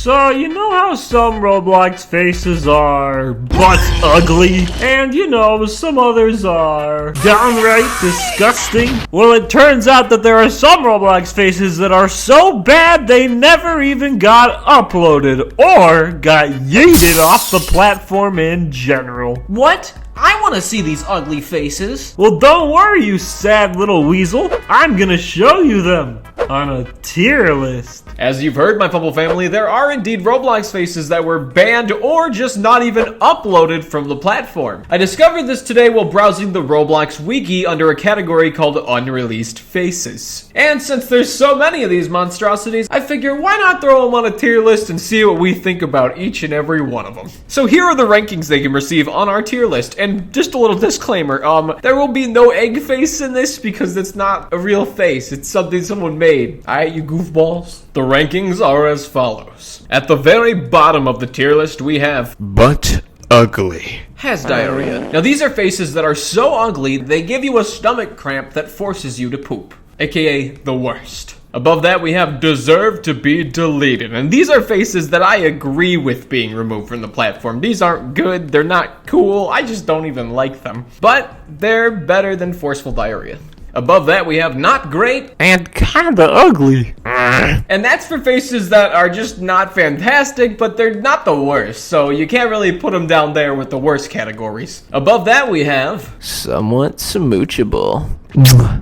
So, you know how some Roblox faces are butt ugly? And you know, some others are downright disgusting? Well, it turns out that there are some Roblox faces that are so bad they never even got uploaded or got yeeted off the platform in general. What? I want to see these ugly faces. Well, don't worry, you sad little weasel. I'm gonna show you them on a tier list. As you've heard, my Fumble family, there are indeed Roblox faces that were banned or just not even uploaded from the platform. I discovered this today while browsing the Roblox wiki under a category called Unreleased Faces. And since there's so many of these monstrosities, I figure why not throw them on a tier list and see what we think about each and every one of them. So here are the rankings they can receive on our tier list. And just a little disclaimer, there will be no egg face in this because it's not a real face. It's something someone made. Alright, you goofballs? The rankings are as follows. At the very bottom of the tier list, we have Butt Ugly. Has diarrhea. Now these are faces that are so ugly, they give you a stomach cramp that forces you to poop. AKA the worst. Above that, we have Deserve to be Deleted. And these are faces that I agree with being removed from the platform. These aren't good, they're not cool, I just don't even like them. But they're better than Forceful Diarrhea. Above that, we have Not Great And kinda ugly. And that's for faces that are just not fantastic, but they're not the worst. So you can't really put them down there with the worst categories. Above that, we have Somewhat smoochable.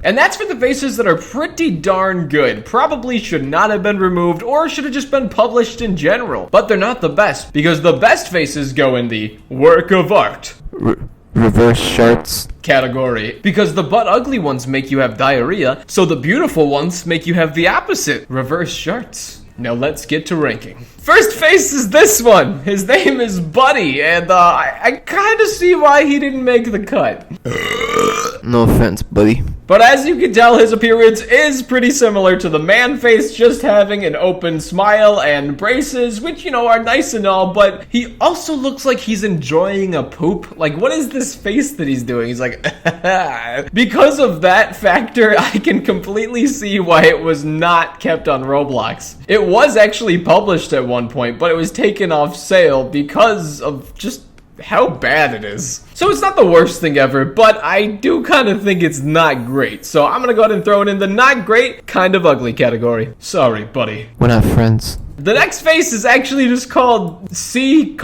And that's for the faces that are pretty darn good. Probably should not have been removed or should have just been published in general. But they're not the best, because the best faces go in the Work of Art Reverse shirts category, because the butt ugly ones make you have diarrhea, so the beautiful ones make you have the opposite, reverse shirts. Now let's get to ranking. First face is this one. His name is Buddy, and I kind of see why he didn't make the cut. No offense, buddy. But as you can tell, his appearance is pretty similar to the man face, just having an open smile and braces, which, you know, are nice and all, but he also looks like he's enjoying a poop. Like, what is this face that he's doing? He's like, because of that factor, I can completely see why it was not kept on Roblox. It was actually published at one point, but it was taken off sale because of just how bad it is. So it's not the worst thing ever, but I do kind of think it's not great. So I'm gonna go ahead and throw it in the not great, kind of ugly category. Sorry, buddy. We're not friends. The next face is actually just called C:.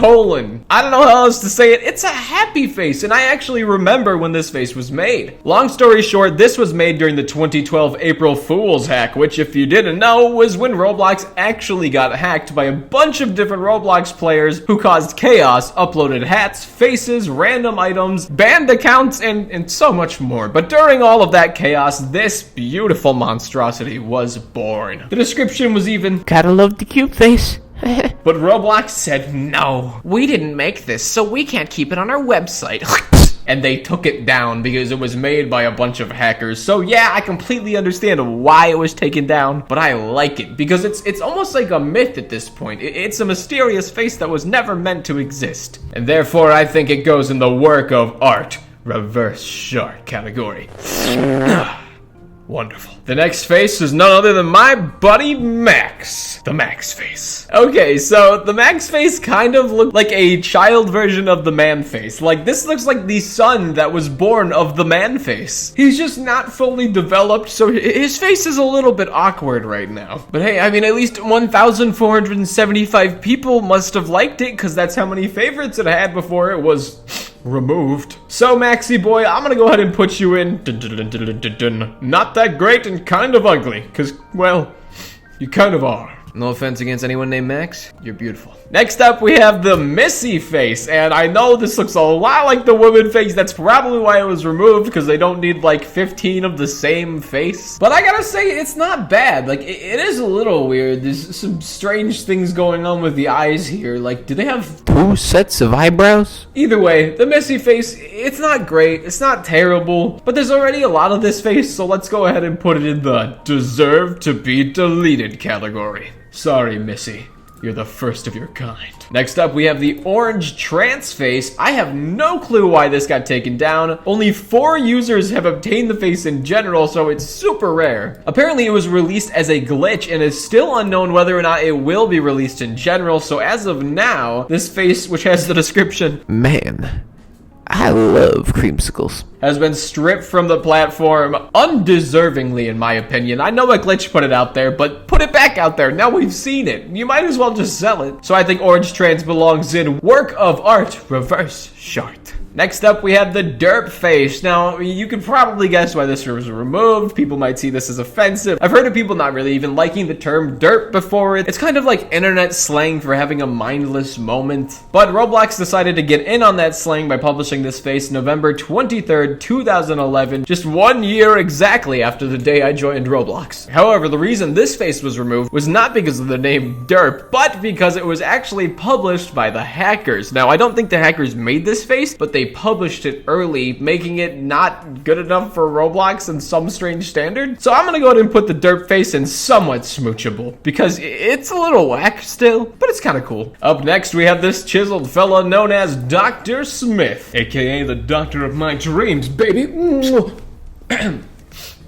I don't know how else to say it. It's a happy face, and I actually remember when this face was made. Long story short, this was made during the 2012 April Fool's hack, which, if you didn't know, was when Roblox actually got hacked by a bunch of different Roblox players who caused chaos, uploaded hats, faces, random items, banned accounts, and so much more. But during all of that chaos, this beautiful monstrosity was born. The description was even, Gotta love the cute face. but Roblox said no. We didn't make this, so we can't keep it on our website. And they took it down because it was made by a bunch of hackers. So yeah, I completely understand why it was taken down, but I like it because it's almost like a myth at this point. It's a mysterious face that was never meant to exist. And therefore, I think it goes in the Work of Art reverse short category. Wonderful. The next face is none other than my buddy Max. The Max face. Okay, so the Max face kind of looked like a child version of the man face. Like, this looks like the son that was born of the man face. He's just not fully developed, so his face is a little bit awkward right now. But hey, I mean, at least 1,475 people must have liked it, because that's how many favorites it had before it was removed. So Maxie boy, I'm gonna go ahead and put you in not that great and kind of ugly, because, well, you kind of are. No offense against anyone named Max. You're beautiful. Next up, we have the Missy face, and I know this looks a lot like the woman face. That's probably why it was removed, because they don't need like 15 of the same face. But I gotta say, it's not bad. Like, it is a little weird. There's some strange things going on with the eyes here. Like, do they have 2 sets of eyebrows? Either way, the Missy face, it's not great, it's not terrible, but there's already a lot of this face, so let's go ahead and put it in the Deserve to be Deleted category. Sorry, Missy. You're the first of your kind. Next up, we have the orange trance face. I have no clue why this got taken down. Only 4 users have obtained the face in general, so it's super rare. Apparently, it was released as a glitch and is still unknown whether or not it will be released in general. So as of now, this face, which has the description, Man, I love creamsicles. has been stripped from the platform undeservingly, in my opinion. I know a glitch put it out there, but put it back out there. Now we've seen it. You might as well just sell it. So I think Orange Trance belongs in Work of Art Reverse Shart. Next up, we have the Derp face. Now, you can probably guess why this was removed. People might see this as offensive. I've heard of people not really even liking the term derp before it. It's kind of like internet slang for having a mindless moment. But Roblox decided to get in on that slang by publishing this face November 23rd, 2011, just 1 year exactly after the day I joined Roblox. However, the reason this face was removed was not because of the name Derp, but because it was actually published by the hackers. Now, I don't think the hackers made this face, but they published it early, making it not good enough for Roblox in some strange standard. So I'm gonna go ahead and put the Derp face in somewhat smoochable, because it's a little whack still, but it's kind of cool. Up next, we have this chiseled fella known as Dr. Smith, aka the doctor of my dreams, baby.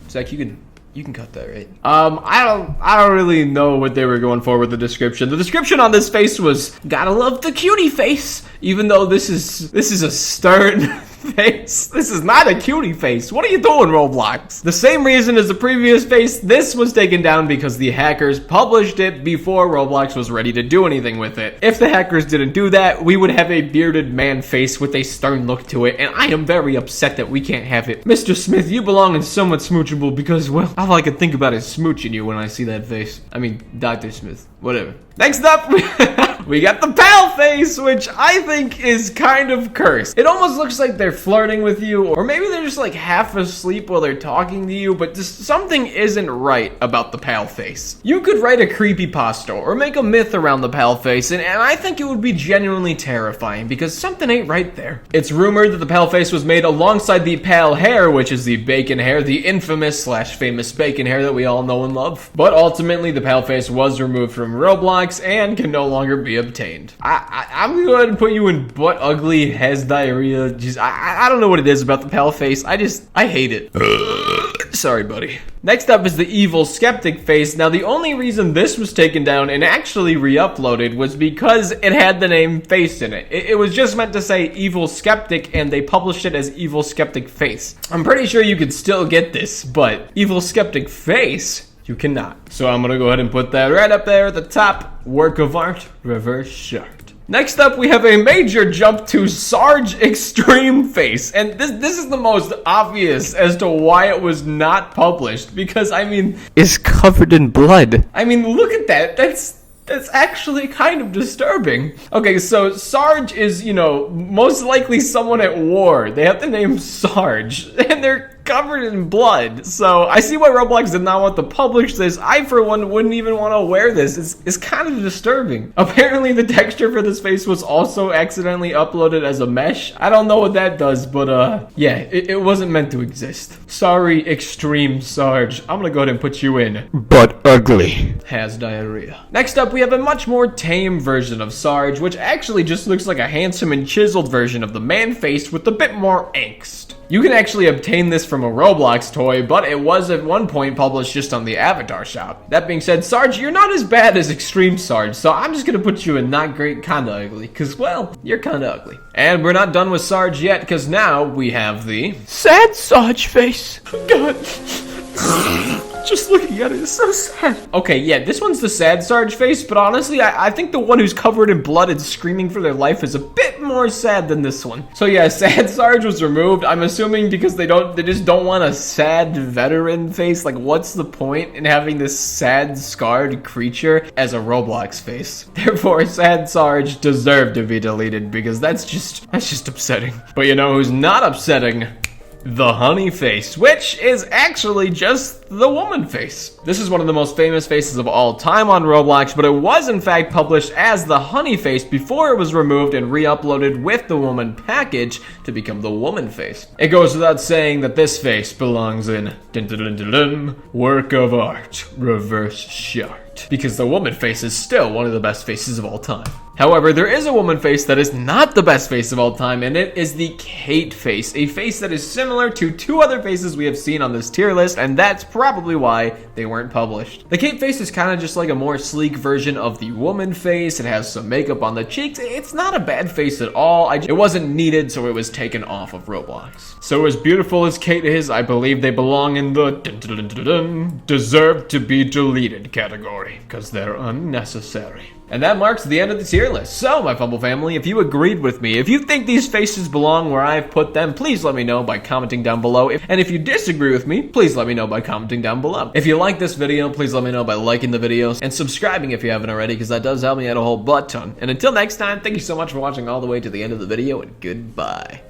Zach, you can cut that, right? I don't really know what they were going for with the description. The description on this face was, gotta love the cutie face, even though this is a stern face. This is not a cutie face. What are you doing, Roblox? The same reason as the previous face, this was taken down because the hackers published it before Roblox was ready to do anything with it. If the hackers didn't do that, we would have a bearded man face with a stern look to it, and I am very upset that we can't have it. Mr. Smith, you belong in somewhat smoochable because, well, all I can think about is smooching you when I see that face. I mean, Dr. Smith, whatever. Next up, we got the pal face, which I think is kind of cursed. It almost looks like they're flirting with you, or maybe they're just like half asleep while they're talking to you, but just something isn't right about the pal face. You could write a creepypasta or make a myth around the pal face, and I think it would be genuinely terrifying because something ain't right there. It's rumored that the pal face was made alongside the pal hair, which is the bacon hair, the infamous / famous bacon hair that we all know and love. But ultimately, the pal face was removed from Roblox and can no longer be obtained. I'm gonna go ahead and put you in butt ugly, has diarrhea. Just I don't know what it is about the pal face. I hate it. Sorry, buddy. Next up is the evil skeptic face. Now, the only reason this was taken down and actually re-uploaded was because it had the name face in it. It was just meant to say evil skeptic, and they published it as evil skeptic face. I'm pretty sure you could still get this, but evil skeptic face, you cannot. So I'm gonna go ahead and put that right up there at the top. Work of art, reverse shart. Next up, we have a major jump to Sarge Extreme Face. And this is the most obvious as to why it was not published. Because, I mean, Is covered in blood. I mean, look at that. That's actually kind of disturbing. Okay, so Sarge is, most likely someone at war. They have the name Sarge, and they're covered in blood. So I see why Roblox did not want to publish this. I, for one, wouldn't even want to wear this. It's kind of disturbing. Apparently, the texture for this face was also accidentally uploaded as a mesh. I don't know what that does, but yeah, it wasn't meant to exist. Sorry, Extreme Sarge. I'm gonna go ahead and put you in But ugly. has diarrhea. Next up, we have a much more tame version of Sarge, which actually just looks like a handsome and chiseled version of the man face with a bit more angst. You can actually obtain this from a Roblox toy, but it was at one point published just on the Avatar shop. That being said, Sarge, you're not as bad as Extreme Sarge, so I'm just gonna put you in not great, kinda ugly, cause, well, you're kinda ugly. And we're not done with Sarge yet, cause now we have the Sad Sarge face. God. Just looking at it is so sad. Okay, yeah, this one's the sad Sarge face, but honestly, I think the one who's covered in blood and screaming for their life is a bit more sad than this one. So yeah, sad Sarge was removed. I'm assuming because they just don't want a sad veteran face. Like, what's the point in having this sad, scarred creature as a Roblox face? Therefore, sad Sarge deserved to be deleted because that's just upsetting. But you know who's not upsetting? The honey face, which is actually just the woman face. This is one of the most famous faces of all time on Roblox, but it was in fact published as the honey face before it was removed and re-uploaded with the woman package to become the woman face. It goes without saying that this face belongs in Work of Art, Reverse Shart. list, because the woman face is still one of the best faces of all time. However, there is a woman face that is not the best face of all time, and it is the Kate face, a face that is similar to two other faces we have seen on this tier list, and that's probably why they weren't published. The Kate face is kind of just like a more sleek version of the woman face. It has some makeup on the cheeks. It's not a bad face at all. It wasn't needed, so it was taken off of Roblox. So as beautiful as Kate is, I believe they belong in the deserve to be deleted category, because they're unnecessary. And that marks the end of the tier list. So, my Fumble family, if you agreed with me, if you think these faces belong where I've put them, please let me know by commenting down below. And if you disagree with me, please let me know by commenting down below. If you like this video, please let me know by liking the videos and subscribing if you haven't already, because that does help me out a whole butt ton. And until next time, thank you so much for watching all the way to the end of the video, and goodbye.